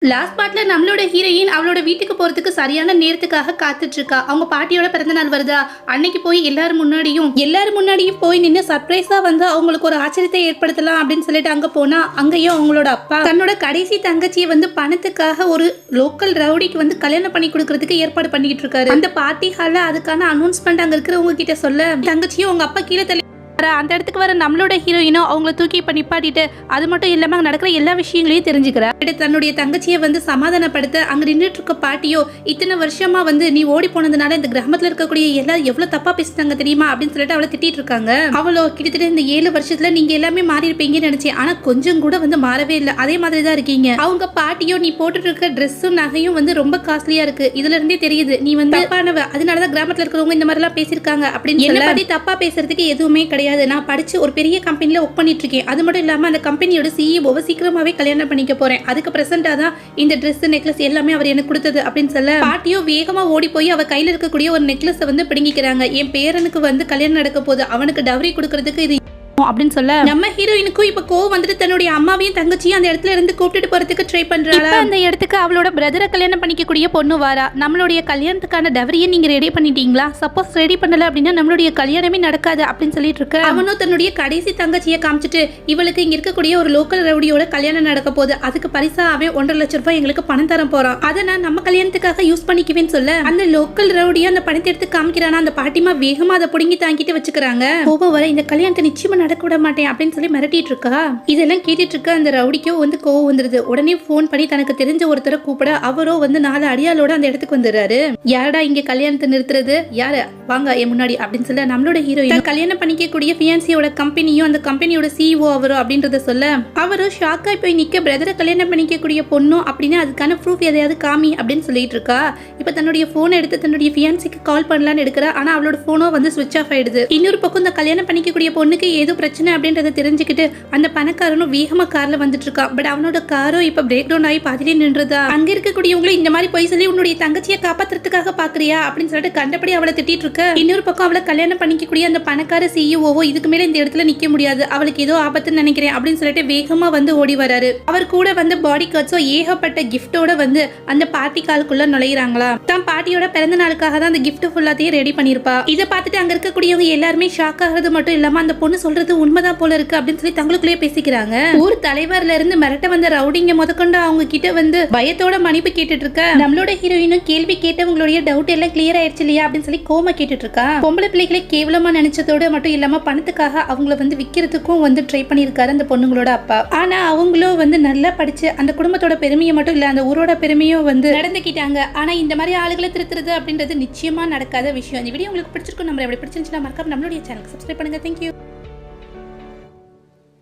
Last பார்ட்ல நம்மளோட heroine அவளோட வீட்டுக்கு போறதுக்கு சரியான நேரத்துக்காக காத்துட்டு இருக்கா. அவங்க பாட்டியோட பிறந்த நாள் வருதா, அன்னைக்கு போய் எல்லாரும் முன்னாடியும் போய் நின்று சர்ப்ரைஸா வந்து அவங்களுக்கு ஒரு ஆச்சரியத்தை ஏற்படுத்தலாம் அப்படின்னு சொல்லிட்டு அங்க போனா, அங்கேயும் அவங்களோட அப்பா தன்னோட கடைசி தங்கச்சியை வந்து பணத்துக்காக ஒரு லோக்கல் ரவுடிக்கு வந்து கல்யாணம் பண்ணி கொடுக்கறதுக்கு ஏற்பாடு பண்ணிக்கிட்டு இருக்காரு. அந்த பார்ட்டி ஹால்ல அதுக்கான அனௌன்ஸ்மெண்ட் அங்க இருக்கிறவங்க கிட்ட சொல்ல, தங்கச்சியும் உங்க அப்பா கீழே தள்ளி அந்த இடத்துக்கு வர நம்மளோட ஹீரோயினும் அவங்கள தூக்கி இப்ப நிப்பாட்டிட்டு அது மட்டும் இல்லாம நடக்கிற எல்லா விஷயங்களையும் தெரிஞ்சுக்கிறா. தன்னுடைய தங்கச்சியை வந்து சமாதானப்படுத்த அங்க நின்றுட்டு இருக்க பாட்டியோ, இத்தனை வருஷமா வந்து நீ ஓடி போனதுனால இந்த கிராமத்துல இருக்கக்கூடிய எல்லாரும் எவ்வளவு தப்பா பேசிட்டாங்க தெரியுமா அப்படின்னு சொல்லிட்டு அவளை திட்டிட்டு இருக்காங்க. அவளோ கிட்டத்தட்ட இந்த 7 வருஷத்துல நீங்க எல்லாமே மாறி இருப்பீங்கன்னு நினைச்சேன், ஆனா கொஞ்சம் கூட வந்து மாறவே இல்லை, அதே மாதிரி தான் இருக்கீங்க. அவங்க பாட்டியோ, நீ போட்டுட்டு இருக்க ட்ரெஸ்ஸும் நகையும் வந்து ரொம்ப காஸ்ட்லியா இருக்கு, இதுல இருந்தே தெரியுது நீ வந்து தப்பானவ, அதனாலதான் கிராமத்துல இருக்கிறவங்க இந்த மாதிரி எல்லாம் பேசிருக்காங்க அப்படின்னு என்ன பத்தி தப்பா பேசுறதுக்கு எதுவுமே கிடையாது. நான் படிச்சு ஒரு பெரிய கம்பெனில ஒர்க் பண்ணிட்டு இருக்கேன், அது மட்டும் இல்லாம அந்த கம்பெனியோட சிஇஓவை சீக்கிரமாவே கல்யாணம் பண்ணிக்க போறேன், அதுக்கு பிரசண்டா தான் இந்த ட்ரெஸ் நெக்லஸ் எல்லாமே அவர் எனக்கு கொடுத்தது அப்படின்னு சொல்ல, பாட்டியோ வேகமா ஓடி போய் அவ கையில இருக்கக்கூடிய ஒரு நெக்லஸ் வந்து பிடுங்கிக்கிறாங்க. என் பேரனுக்கு வந்து கல்யாணம் நடக்க போது, அவனுக்கு டவரி கொடுக்கறதுக்கு இது அப்படின்னு சொல்ல, நம்ம ஹீரோயினுக்கும் இப்ப கோவம் வந்துட்டு தன்னுடைய அம்மாவையும் தங்கச்சியும் அந்த இடத்துல இருந்து கூப்பிட்டு போறதுக்கு ட்ரை பண்றாளா. அந்த இடத்துக்கு அவளோட பிரதரை கல்யாணம் பண்ணிக்கக்கூடிய பொண்ணு வாரா. நம்மளுடைய கல்யாணத்துக்கான டவரியை நீங்க ரெடி பண்ணிட்டீங்களா, சப்போஸ் ரெடி பண்ணல அப்படின்னா நம்மளுடைய கல்யாணமே நடக்காது அப்படின்னு சொல்லிட்டு இருக்க, அவனும் தன்னுடைய கடைசி தங்கச்சியை காமிச்சிட்டு, இவளுக்கு இங்க இருக்கக்கூடிய ஒரு லோக்கல் ரவுடியோட கல்யாணம் நடக்க போகுது, அதுக்கு பரிசா அவன் 1.5 லட்சம் ரூபாய் எங்களுக்கு பணம் தர போறான், அதை நான் நம்ம கல்யாணத்துக்காக யூஸ் பண்ணிக்குவேன்னு சொல்ல, அந்த லோக்கல் ரவுடியா அந்த பணத்தை எடுத்து காமிக்கிறானா. அந்த பாட்டிமா வேகமா அதை புடுங்கி தாங்கிட்டு வச்சுக்கிறாங்க. கோபம் வர இந்த கல்யாணத்தை நிச்சயமா நடக்க விட மாட்டேன் அப்படின்னு சொல்லி மிரட்டிட்டு இருக்கா. இதெல்லாம் கேட்டுட்டு இருக்க அந்த ரவுடிக்கோ வந்து கோவம் வந்துருது. உடனே போன் பண்ணி தனக்கு தெரிஞ்ச ஒருத்தரை கூப்பிட, அவரோ வந்து 4 அடியாளோட அந்த இடத்துக்கு வந்துடுறாரு. யாரடா இங்க கல்யாணத்தை நிறுத்துறது, யாரு வாங்க என் முன்னாடி அப்படின்னு சொல்ல, நம்மளோட ஹீரோயின் கல்யாணம் பண்ணிக்கக்கூடிய ஃபியான்சியோட கம்பெனியும் அந்த கம்பெனியோட சிஇஓ அவரோ அப்படின்றத சொல்ல, அவரும் ஷாக்கா போய் நிக்க, பிரதரை கல்யாணம் பண்ணிக்கக்கூடிய பொண்ணும் அப்படின்னு அதுக்கான ப்ரூஃப் எதையாவது காமி அப்படின்னு சொல்லிட்டு இருக்கா. இப்ப தன்னுடைய போனை எடுத்து தன்னுடைய ஃபியான்சிக்கு கால் பண்ணலான்னு எடுக்கிறா. ஆனா அவளோட போனோ வந்து ஸ்விட்ச் ஆஃப் ஆயிடுது. இன்னொரு பக்கம் இந்த கல்யாணம் பண்ணிக்கக்கூடிய பொண்ணுக்கு ஏதோ பிரச்சனை அப்படின்றத தெரிஞ்சுக்கிட்டு அந்த பணக்காரனும் வேகமா கார்ல வந்துட்டு இருக்கான். பட் அவனோட காரோ இப்ப பிரேக் டவுன் ஆகி பாதிலே நின்றதா. அங்க இருக்கக்கூடியவங்களும் இந்த மாதிரி போய் சொல்லி உன்னுடைய தங்கச்சியை காப்பாத்துறதுக்காக பாக்குறியா அப்படின்னு சொல்லிட்டு கண்டபடி அவளை திட்டிட்டு இருக்க, இன்னொரு பக்கம் அவளை கல்யாணம் பண்ணிக்கக்கூடிய அந்த பணக்கார சிஇஓவோ இதுக்கு மேல இந்த இடத்துல நிக்க முடியாது, அவளுக்கு ஏதோ ஆபத்துன்னு நினைக்கிறேன் அப்படின்னு சொல்லிட்டு வேகமா வந்து ஓடி வராரு. அவர் கூட வந்து பாடி கார்ட்ஸோ ஏகப்பட்ட கிஃப்டோட வந்து அந்த பார்ட்டி காலுக்குள்ள நுழையிறாங்களா. தான் பாட்டியோட பிறந்த நாளுக்காக தான் அந்த கிஃப்ட் ஃபுல்லாத்தையும் ரெடி பண்ணிருப்பா. இதை பார்த்துட்டு அங்க இருக்கக்கூடியவங்க எல்லாருமே ஷாக் ஆகிறது மட்டும் இல்லாம அந்த பொண்ணு சொல்றது உண்மைதான் போல இருக்கு அப்படின்னு சொல்லி தங்களுக்குள்ளே பேசிக்கிறாங்க. ஊர் தலைவர்ல இருந்து மிரட்ட வந்த ரவுடிங்க முதற்கொண்டு அவங்க கிட்ட வந்து பயத்தோட மன்னிப்பு கேட்டுட்டு இருக்க, நம்மளோட ஹீரோயினும் கேள்வி கேட்டவங்களுடைய டவுட் எல்லாம் கிளியர் ஆயிடுச்சு இல்லையா அப்படின்னு சொல்லி கோமா கேட்டுட்டு இருக்கா. பொம்பளை பிள்ளைகளை கேவலமா நினைச்சதோட மட்டும் இல்லாம பணத்துக்காக அவங்கள வந்து விக்கிறதுக்கும் வந்து ட்ரை பண்ணிருக்காரு அந்த பொண்ணுங்களோட அப்பா. ஆனா அவங்களும் வந்து நல்லா படிச்சு அந்த குடும்பத்தோட பெருமையை மட்டும் இல்ல அந்த ஊரோட பெருமையும் வந்து நடந்துக்கிட்டாங்க. ஆனா இந்த மாதிரி ஆளுகளை திருத்துறது அப்படின்றது நிச்சயமா நடக்காத விஷயம். இந்த வீடியோ உங்களுக்கு பிடிச்சிருக்கும், நம்ம எப்படி பிடிச்சிருந்துச்சுன்னா மறக்காம நம்மளுடைய சேனலுக்கு சப்ஸ்கிரைப் பண்ணுங்க. தேங்க்யூ.